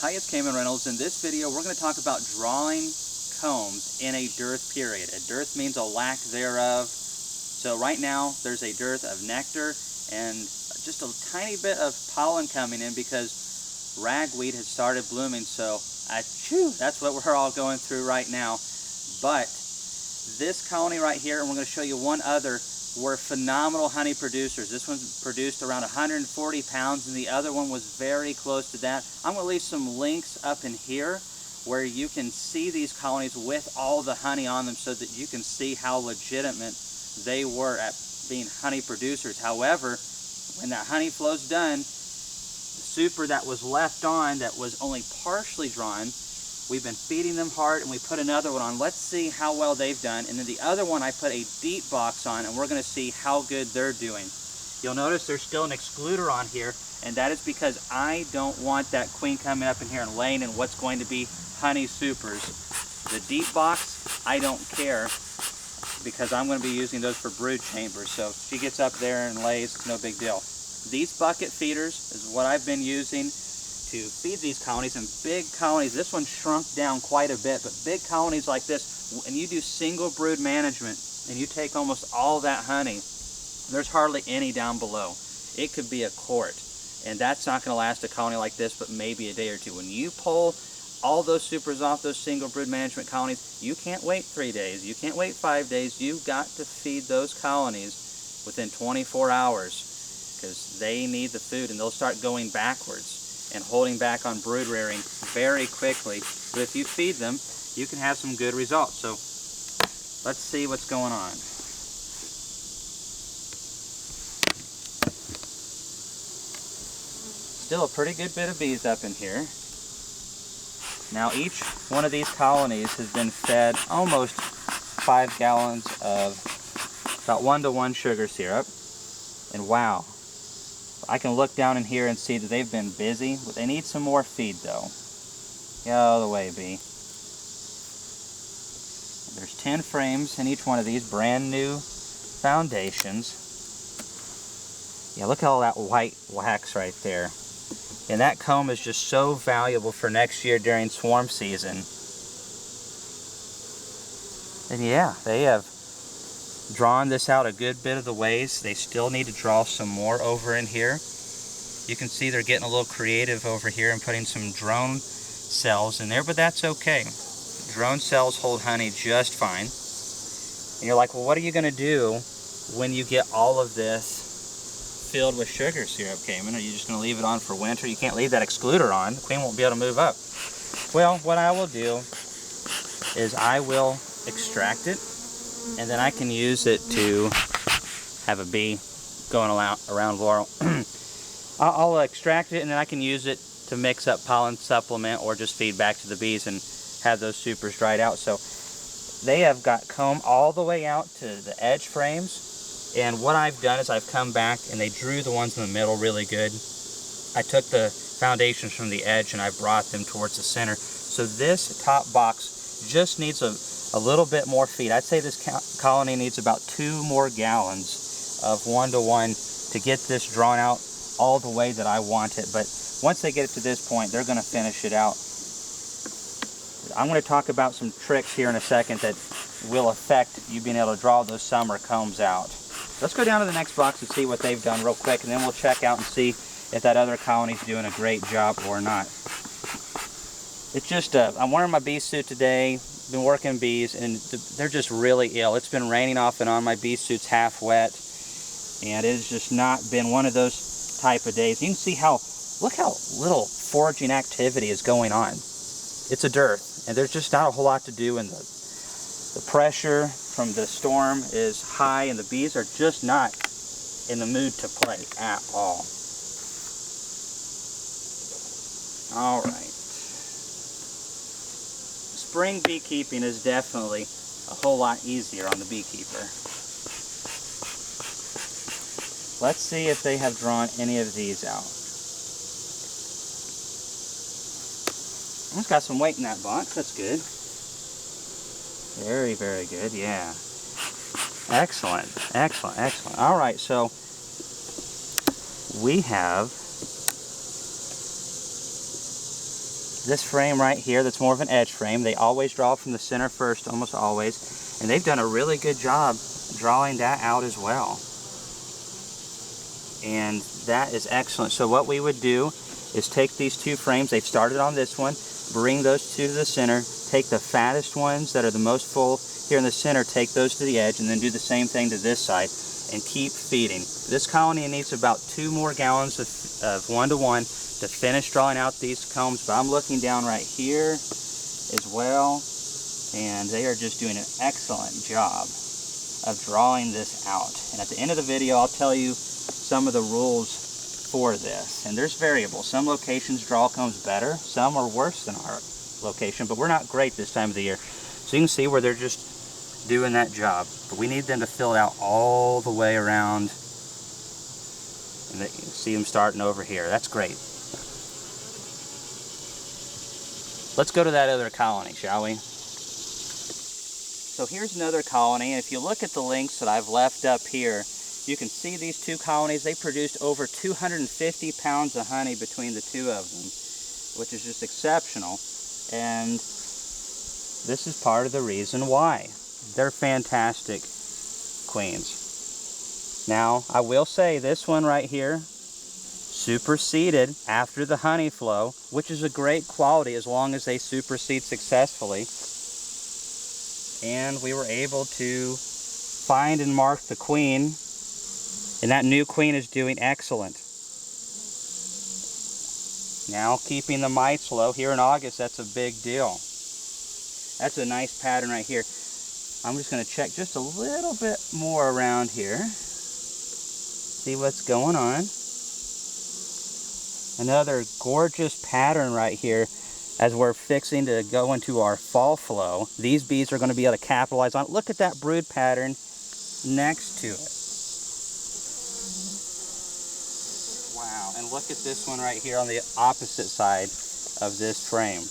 Hi, it's Kamon Reynolds. In this video, we're going to talk about drawing combs in a dearth period. A dearth means a lack thereof. So right now, there's a dearth of nectar and just a tiny bit of pollen coming in because ragweed has started blooming. So that's what we're all going through right now. But this colony right here, and we're going to show you one other, were phenomenal honey producers. This one produced around 140 pounds and the other one was very close to that. I'm going to leave some links up in here where you can see these colonies with all the honey on them so that you can see how legitimate they were at being honey producers. However, when that honey flow's done, the super that was left on that was only partially drawn, we've been feeding them hard and we put another one on. Let's see how well they've done. And then the other one I put a deep box on and we're going to see how good they're doing. You'll notice there's still an excluder on here, and that is because I don't want that queen coming up in here and laying in what's going to be honey supers. The deep box, I don't care because I'm going to be using those for brood chambers. So if she gets up there and lays, it's no big deal. These bucket feeders is what I've been using to feed these colonies, and big colonies, this one shrunk down quite a bit, but big colonies like this, and you do single brood management and you take almost all that honey, there's hardly any down below. It could be a quart, and that's not going to last a colony like this but maybe a day or two. When you pull all those supers off those single brood management colonies, you can't wait 3 days, you can't wait 5 days, you've got to feed those colonies within 24 hours because they need the food and they'll start going backwards and holding back on brood rearing very quickly. But if you feed them, you can have some good results. So let's see what's going on. Still a pretty good bit of bees up in here. Now each one of these colonies has been fed almost 5 gallons of about 1-to-1 sugar syrup. And wow, I can look down in here and see that they've been busy. They need some more feed though. Get out of the way, bee. There's 10 frames in each one of these brand new foundations. Yeah, look at all that white wax right there. And that comb is just so valuable for next year during swarm season. And yeah, they have drawn this out a good bit of the ways. They still need to draw some more over in here. You can see they're getting a little creative over here and putting some drone cells in there, but that's okay. Drone cells hold honey just fine. And you're like, well, what are you going to do when you get all of this filled with sugar syrup, Kamon? Are you just going to leave it on for winter? You can't leave that excluder on. The queen won't be able to move up. Well, what I will do is I will extract it, and then I can use it to have a bee going around Laurel. I'll extract it and then I can use it to mix up pollen supplement or just feed back to the bees and have those supers dried out. So they have got comb all the way out to the edge frames, and what I've done is I've come back and they drew the ones in the middle really good. I took the foundations from the edge and I brought them towards the center. So this top box just needs a little bit more feed. I'd say this colony needs about 2 more gallons of 1-to-1 to get this drawn out all the way that I want it. But once they get it to this point, they're going to finish it out. I'm going to talk about some tricks here in a second that will affect you being able to draw those summer combs out. Let's go down to the next box and see what they've done real quick, and then we'll check out and see if that other colony's doing a great job or not. It's just, I'm wearing my bee suit today. Been working bees and they're just really ill. It's been raining off and on. My bee suit's half wet and it has just not been one of those type of days. You can see look how little foraging activity is going on. It's a dearth and there's just not a whole lot to do, and the pressure from the storm is high and the bees are just not in the mood to play at all. All right. Spring beekeeping is definitely a whole lot easier on the Beekeeper. Let's see if they have drawn any of these out. It's got some weight in that box. That's good. Very, very good. Yeah. Excellent. Excellent. Excellent. All right. So we have this frame right here that's more of an edge frame. They always draw from the center first, almost always. And they've done a really good job drawing that out as well. And that is excellent. So what we would do is take these two frames, they've started on this one, bring those two to the center, take the fattest ones that are the most full here in the center, take those to the edge, and then do the same thing to this side, and keep feeding. This colony needs about 2 more gallons of 1-to-1 to finish drawing out these combs, but I'm looking down right here as well, and they are just doing an excellent job of drawing this out. And at the end of the video, I'll tell you some of the rules for this. And there's variables. Some locations draw combs better, some are worse than our location, but we're not great this time of the year. So you can see where they're just doing that job. But we need them to fill it out all the way around. And you can see them starting over here. That's great. Let's go to that other colony, shall we? So here's another colony, and if you look at the links that I've left up here, you can see these two colonies. They produced over 250 pounds of honey between the two of them, which is just exceptional. And this is part of the reason why. They're fantastic queens. Now, I will say this one right here superseded after the honey flow, which is a great quality as long as they supersede successfully. And we were able to find and mark the queen, and that new queen is doing excellent. Now keeping the mites low here in August, that's a big deal. That's a nice pattern right here. I'm just going to check just a little bit more around here, see what's going on. Another gorgeous pattern right here as we're fixing to go into our fall flow. These bees are going to be able to capitalize on it. Look at that brood pattern next to it. Wow, and look at this one right here on the opposite side of this frame.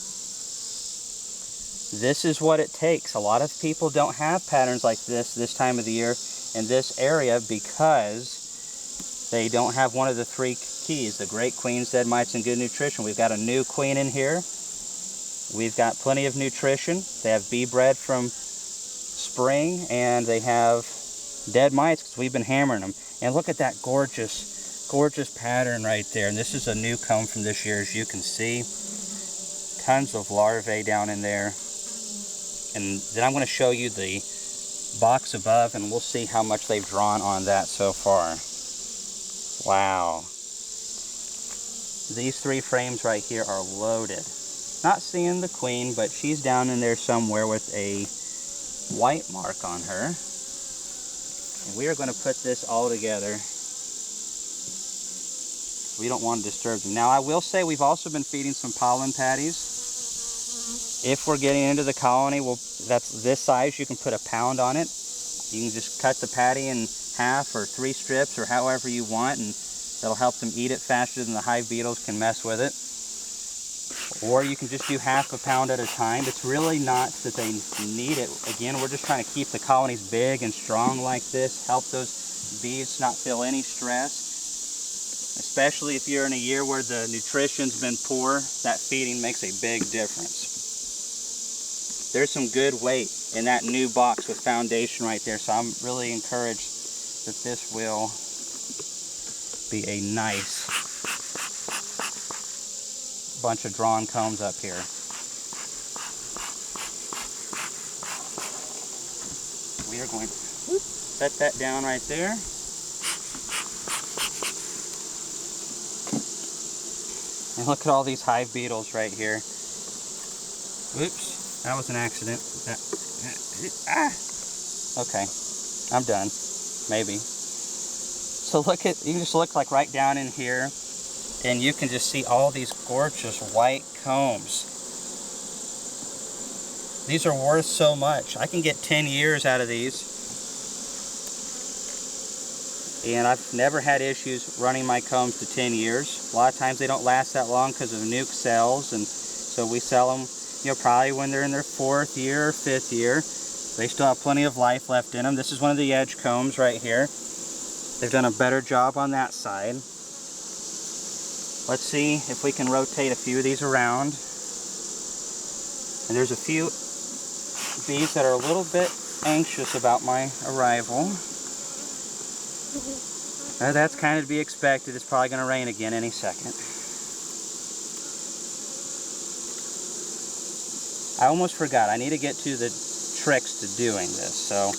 This is what it takes. A lot of people don't have patterns like this time of the year in this area because they don't have one of the 3 keys, the great queens, dead mites, and good nutrition. We've got a new queen in here. We've got plenty of nutrition. They have bee bread from spring, and they have dead mites because we've been hammering them. And look at that gorgeous, gorgeous pattern right there. And this is a new comb from this year, as you can see. Tons of larvae down in there. And then I'm going to show you the box above, and we'll see how much they've drawn on that so far. Wow. These 3 frames right here are loaded. Not seeing the queen, but she's down in there somewhere with a white mark on her. And we are going to put this all together. We don't want to disturb them. Now I will say we've also been feeding some pollen patties. If we're getting into the colony, that's this size, you can put a pound on it. You can just cut the patty in half or 3 strips or however you want, and that'll help them eat it faster than the hive beetles can mess with it. Or you can just do half a pound at a time. It's really not that they need it. Again, we're just trying to keep the colonies big and strong like this, help those bees not feel any stress. Especially if you're in a year where the nutrition's been poor, that feeding makes a big difference. There's some good weight in that new box with foundation right there, so I'm really encouraged that this will be a nice bunch of drawn combs up here. We are going to set that down right there. And look at all these hive beetles right here. Oops, that was an accident. Okay, I'm done. Maybe. So look at, you can just look like right down in here, and you can just see all these gorgeous white combs. These are worth so much. I can get 10 years out of these. And I've never had issues running my combs to 10 years. A lot of times they don't last that long because of nuke cells, and so we sell them, you know, probably when they're in their 4th year or 5th year. They still have plenty of life left in them. This is one of the edge combs right here. They've done a better job on that side. Let's see if we can rotate a few of these around. And there's a few bees that are a little bit anxious about my arrival. That's kind of to be expected. It's probably going to rain again any second. I almost forgot. I need to get to the tricks to doing this. So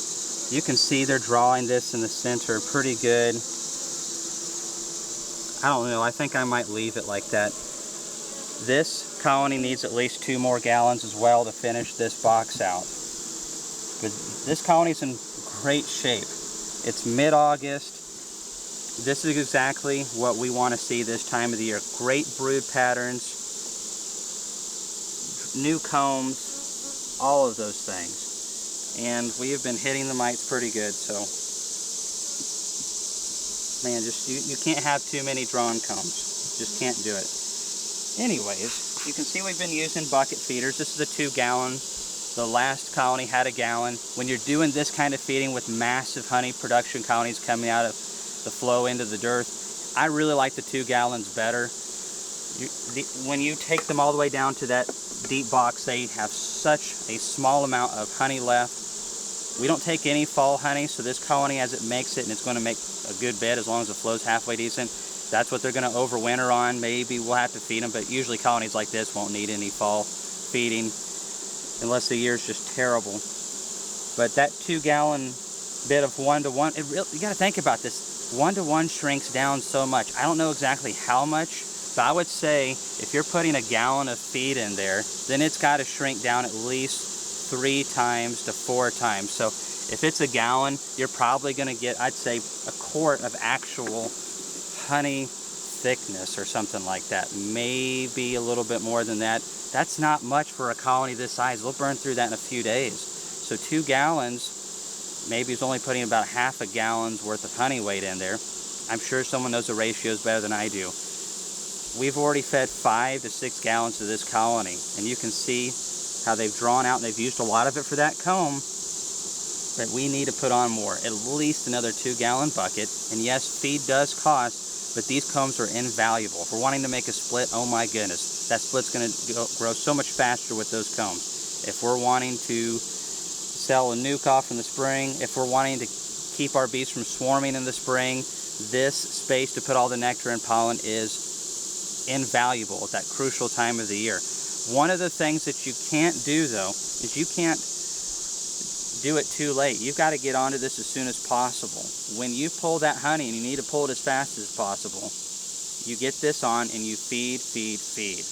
you can see they're drawing this in the center pretty good. I don't know. I think I might leave it like that. This colony needs at least 2 more gallons as well to finish this box out. But this colony's in great shape. It's mid-August. This is exactly what we want to see this time of the year. Great brood patterns, new combs, all of those things. And we have been hitting the mites pretty good, so man, just you can't have too many drawn combs. Just can't do it. Anyways, you can see we've been using bucket feeders. This is a 2 gallon. The last colony had a gallon. When you're doing this kind of feeding with massive honey production colonies coming out of the flow into the dearth, I really like the 2 gallons better. When you take them all the way down to that deep box, they have such a small amount of honey left. We don't take any fall honey, so this colony, as it makes it, and it's going to make a good bed as long as the flow's halfway decent, that's what they're going to overwinter on. Maybe we'll have to feed them, but usually colonies like this won't need any fall feeding unless the year's just terrible. But that 2 gallon bit of 1-to-1, you got to think about this. 1-to-1 shrinks down so much. I don't know exactly how much, but I would say if you're putting a gallon of feed in there, then it's got to shrink down at least 3 times to 4 times. So if it's a gallon, you're probably going to get, I'd say, a quart of actual honey thickness or something like that. Maybe a little bit more than that. That's not much for a colony this size. They'll burn through that in a few days. So 2 gallons, maybe it's only putting about half a gallon's worth of honey weight in there. I'm sure someone knows the ratios better than I do. We've already fed 5 to 6 gallons to this colony, and you can see how they've drawn out and they've used a lot of it for that comb. But we need to put on more, at least another 2 gallon bucket. And yes, feed does cost, but these combs are invaluable. If we're wanting to make a split, oh my goodness, that split's going to grow so much faster with those combs. If we're wanting to sell a nuke off in the spring, if we're wanting to keep our bees from swarming in the spring, this space to put all the nectar and pollen is invaluable at that crucial time of the year. One of the things that you can't do, though, is you can't do it too late. You've got to get onto this as soon as possible. When you pull that honey, and you need to pull it as fast as possible, you get this on and you feed, feed, feed.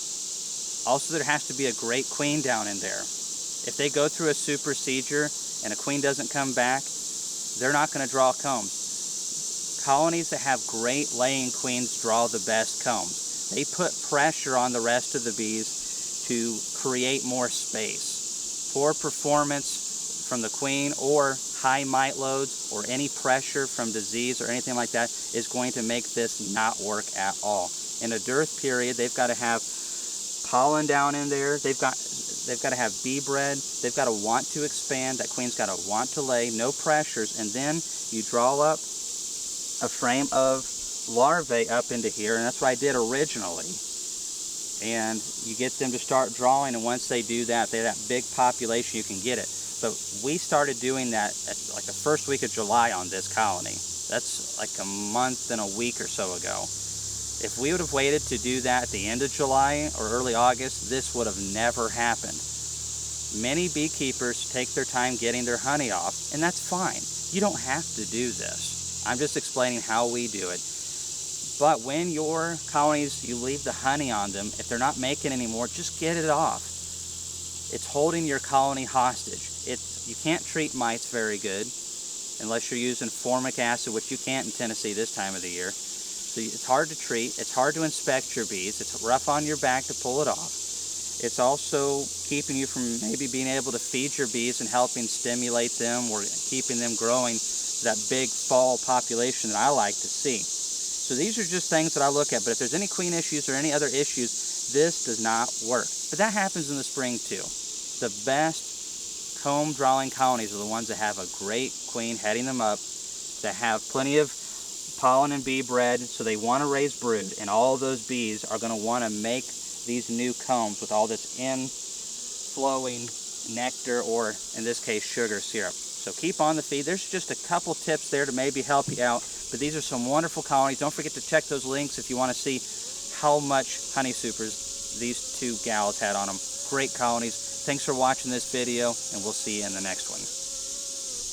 Also, there has to be a great queen down in there. If they go through a supersedure and a queen doesn't come back, they're not going to draw combs. Colonies that have great laying queens draw the best combs. They put pressure on the rest of the bees to create more space. Poor performance from the queen or high mite loads or any pressure from disease or anything like that is going to make this not work at all. In a dearth period, they've got to have pollen down in there. They've got to have bee bread. They've got to want to expand. That queen's got to want to lay. No pressures. And then you draw up a frame of larvae up into here, and that's what I did originally. And you get them to start drawing, and once they do that, they have that big population, you can get it. But we started doing that at like the first week of July on this colony. That's like a month and a week or so ago. If we would have waited to do that at the end of July or early August, this would have never happened. Many beekeepers take their time getting their honey off, and that's fine. You don't have to do this. I'm just explaining how we do it. But when your colonies, you leave the honey on them, if they're not making anymore, just get it off. It's holding your colony hostage. You can't treat mites very good unless you're using formic acid, which you can't in Tennessee this time of the year. So it's hard to treat. It's hard to inspect your bees. It's rough on your back to pull it off. It's also keeping you from maybe being able to feed your bees and helping stimulate them or keeping them growing to that big fall population that I like to see. So these are just things that I look at. But if there's any queen issues or any other issues, this does not work. But that happens in the spring too. The best comb drawing colonies are the ones that have a great queen heading them up, that have plenty of pollen and bee bread, so they want to raise brood, and all of those bees are going to want to make these new combs with all this flowing nectar, or in this case sugar syrup. So keep on the feed. There's just a couple tips there to maybe help you out, but these are some wonderful colonies. Don't forget to check those links if you want to see how much honey supers these two gals had on them. Great colonies. Thanks for watching this video, and we'll see you in the next one.